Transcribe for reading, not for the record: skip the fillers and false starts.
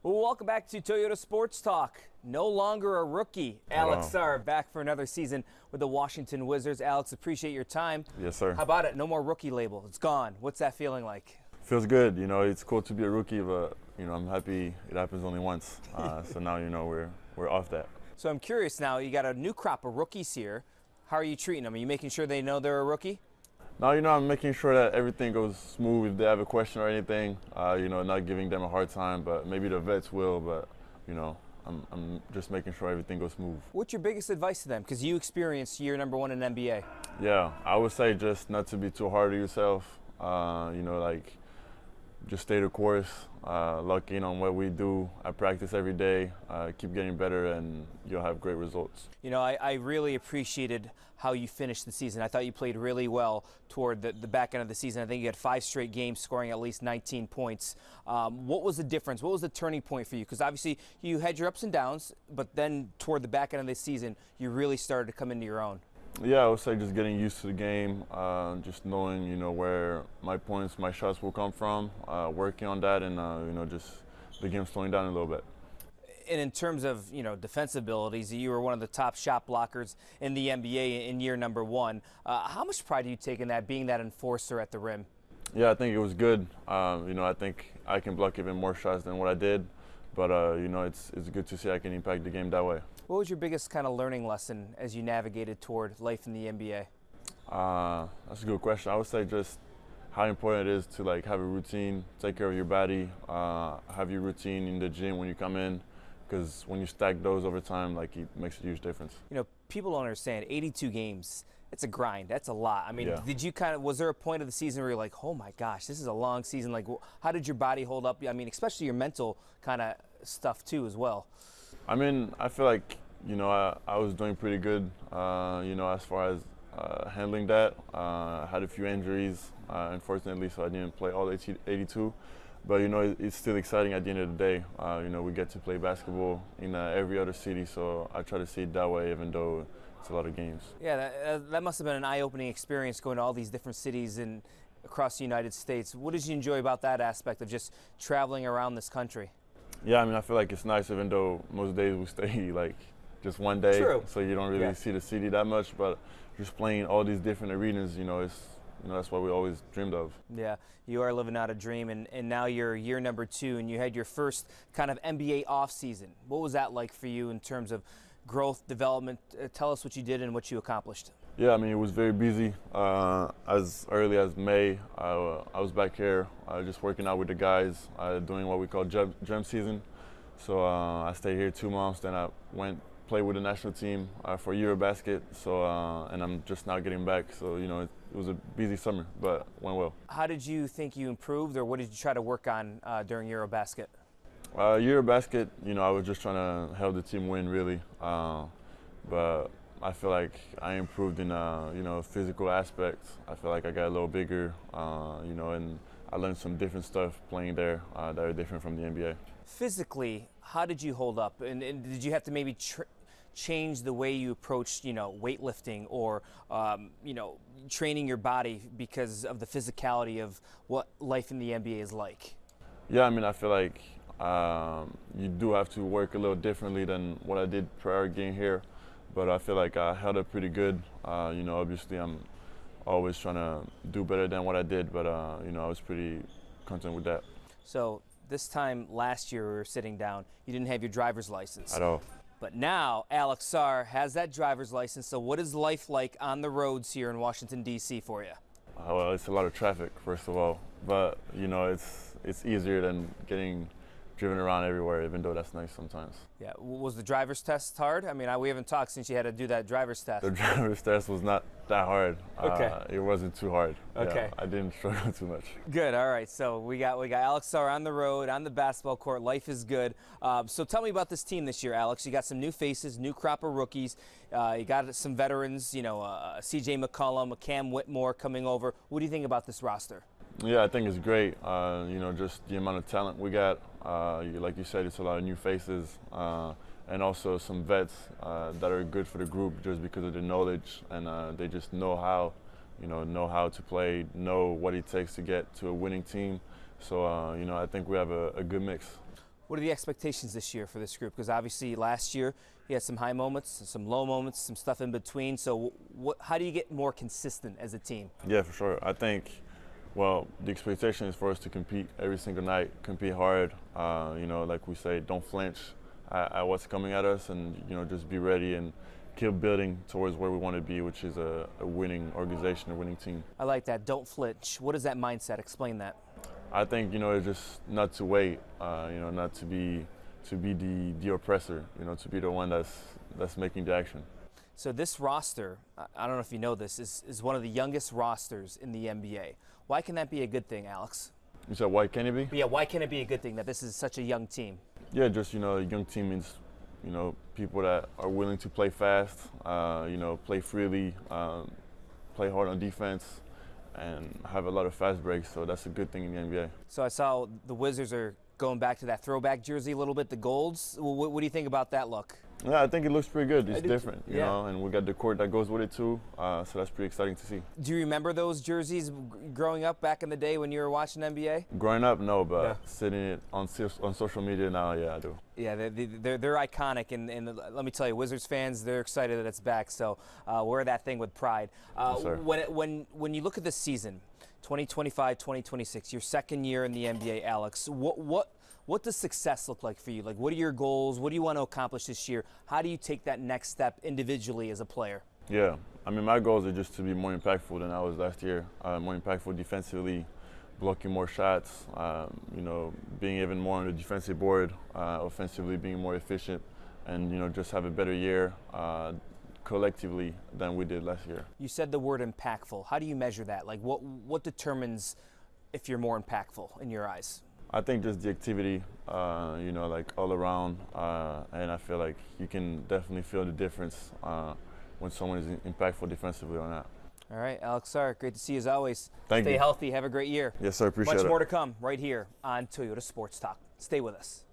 Well, welcome back to Toyota Sports Talk. No longer a rookie, Alex Sarr back for another season with the Washington Wizards. Alex, appreciate your time. Yes, sir. How about it? No more rookie label. It's gone. What's that feeling like? Feels good. You know, it's cool to be a rookie, but I'm happy it happens only once. So now we're off that. So I'm curious now. You got a new crop of rookies here. How are you treating them? Are you making sure they know they're a rookie? Now, I'm making sure that everything goes smooth. If they have a question or anything, not giving them a hard time, but maybe the vets will, but, I'm just making sure everything goes smooth. What's your biggest advice to them? Because you experienced year number one in NBA. Yeah, I would say just not to be too hard on yourself. Just stay the course, lock in on what we do. I practice every day, keep getting better, and you'll have great results. I really appreciated how you finished the season. I thought you played really well toward the back end of the season. I think you had 5 straight games scoring at least 19 points. What was the difference? What was the turning point for you? Because obviously you had your ups and downs, but then toward the back end of the season, you really started to come into your own. Yeah, I would say just getting used to the game, just knowing, where my points, my shots will come from, working on that, and, just the game slowing down a little bit. And in terms of, defensive abilities, you were one of the top shot blockers in the NBA in year number one. How much pride do you take in that, being that enforcer at the rim? Yeah, I think it was good. I think I can block even more shots than what I did, but, it's good to see I can impact the game that way. What was your biggest kind of learning lesson as you navigated toward life in the NBA? That's a good question. I would say just how important it is to have a routine, take care of your body, have your routine in the gym when you come in, because when you stack those over time, it makes a huge difference. People don't understand 82 games. It's a grind. That's a lot. I mean, yeah. was there a point of the season where you're like, oh my gosh, this is a long season? How did your body hold up? I mean, especially your mental kind of stuff too as well. I mean, I feel like, I was doing pretty good, as far as handling that. I had a few injuries, unfortunately, so I didn't play all 82. But, it's still exciting at the end of the day. We get to play basketball in every other city, so I try to see it that way, even though it's a lot of games. Yeah, that must have been an eye-opening experience going to all these different cities and across the United States. What did you enjoy about that aspect of just traveling around this country? Yeah, I mean, I feel like it's nice, even though most days we stay just one day. True. So you don't really see the city that much, but just playing all these different arenas, that's what we always dreamed of. Yeah, you are living out a dream, and now you're year number 2, and you had your first kind of NBA offseason. What was that like for you in terms of growth, development? Tell us what you did and what you accomplished. Yeah, I mean, it was very busy. As early as May, I was back here just working out with the guys, doing what we call jump season. So I stayed here 2 months, then I went play with the national team for Eurobasket. So and I'm just now getting back. So it was a busy summer, but went well. How did you think you improved, or what did you try to work on during Eurobasket? Eurobasket, I was just trying to help the team win, really. But I feel like I improved in physical aspects. I feel like I got a little bigger, and I learned some different stuff playing there that are different from the NBA. Physically, how did you hold up? And did you have to maybe change the way you approached, weightlifting or, training your body because of the physicality of what life in the NBA is like? Yeah, I mean, I feel like you do have to work a little differently than what I did prior to getting here. But I feel like I held up pretty good. Obviously I'm always trying to do better than what I did, but I was pretty content with that. So this time last year we were sitting down, you didn't have your driver's license. At all. But now Alex Sarr has that driver's license. So what is life like on the roads here in Washington, D.C. for you? Well, it's a lot of traffic, first of all. But, it's easier than getting driven around everywhere, even though that's nice sometimes. Yeah, was the driver's test hard? I mean, we haven't talked since you had to do that driver's test. The driver's test was not that hard. Okay. It wasn't too hard. Okay. Yeah, I didn't struggle too much. Good, all right. So we got Alex Sarr on the road, on the basketball court. Life is good. So tell me about this team this year, Alex. You got some new faces, new crop of rookies. You got some veterans, C.J. McCollum, Cam Whitmore coming over. What do you think about this roster? Yeah, I think it's great. Just the amount of talent we got. Like you said, it's a lot of new faces, and also some vets that are good for the group just because of the knowledge, and they just know how to play, know what it takes to get to a winning team. So, I think we have a good mix. What are the expectations this year for this group? Because obviously last year you had some high moments, some low moments, some stuff in between. So how do you get more consistent as a team? Yeah, for sure. I think, well, the expectation is for us to compete every single night, compete hard. You know, like we say, don't flinch at what's coming at us, and you know, just be ready and keep building towards where we want to be, which is a winning organization, a winning team. I like that. Don't flinch. What is that mindset? Explain that. I think, you know, it's just not to wait. You know, not to be the oppressor. You know, to be the one that's making the action. So this roster, I don't know if you know this, is one of the youngest rosters in the NBA. Why can that be a good thing, Alex? You said why can it be? Yeah, why can it be a good thing that this is such a young team? Yeah, just, you know, a young team means, you know, people that are willing to play fast, you know, play freely, play hard on defense, and have a lot of fast breaks. So that's a good thing in the NBA. So I saw the Wizards are going back to that throwback jersey a little bit, the golds. What do you think about that look? Yeah, I think it looks pretty good. It's different, you yeah. know, and we got the court that goes with it too. So that's pretty exciting to see. Do you remember those jerseys growing up back in the day when you were watching NBA? Growing up, no, but sitting it on social media now, yeah, I do. Yeah, they're iconic, and let me tell you, Wizards fans, they're excited that it's back. So wear that thing with pride. Yes, sir. When you look at this season, 2025, 2026, your second year in the NBA, Alex, what does success look like for you? Like, what are your goals? What do you want to accomplish this year? How do you take that next step individually as a player? Yeah, I mean, my goals are just to be more impactful than I was last year, more impactful defensively, blocking more shots, you know, being even more on the defensive board, offensively being more efficient, and, you know, just have a better year collectively than we did last year. You said the word impactful. How do you measure that? Like, what determines if you're more impactful in your eyes? I think just the activity, you know, like all around, and I feel like you can definitely feel the difference when someone is impactful defensively or not. All right, Alex Sarr, great to see you as always. Thank you. Stay healthy. Have a great year. Yes, sir. Appreciate it. Much more to come right here on Toyota Sports Talk. Stay with us.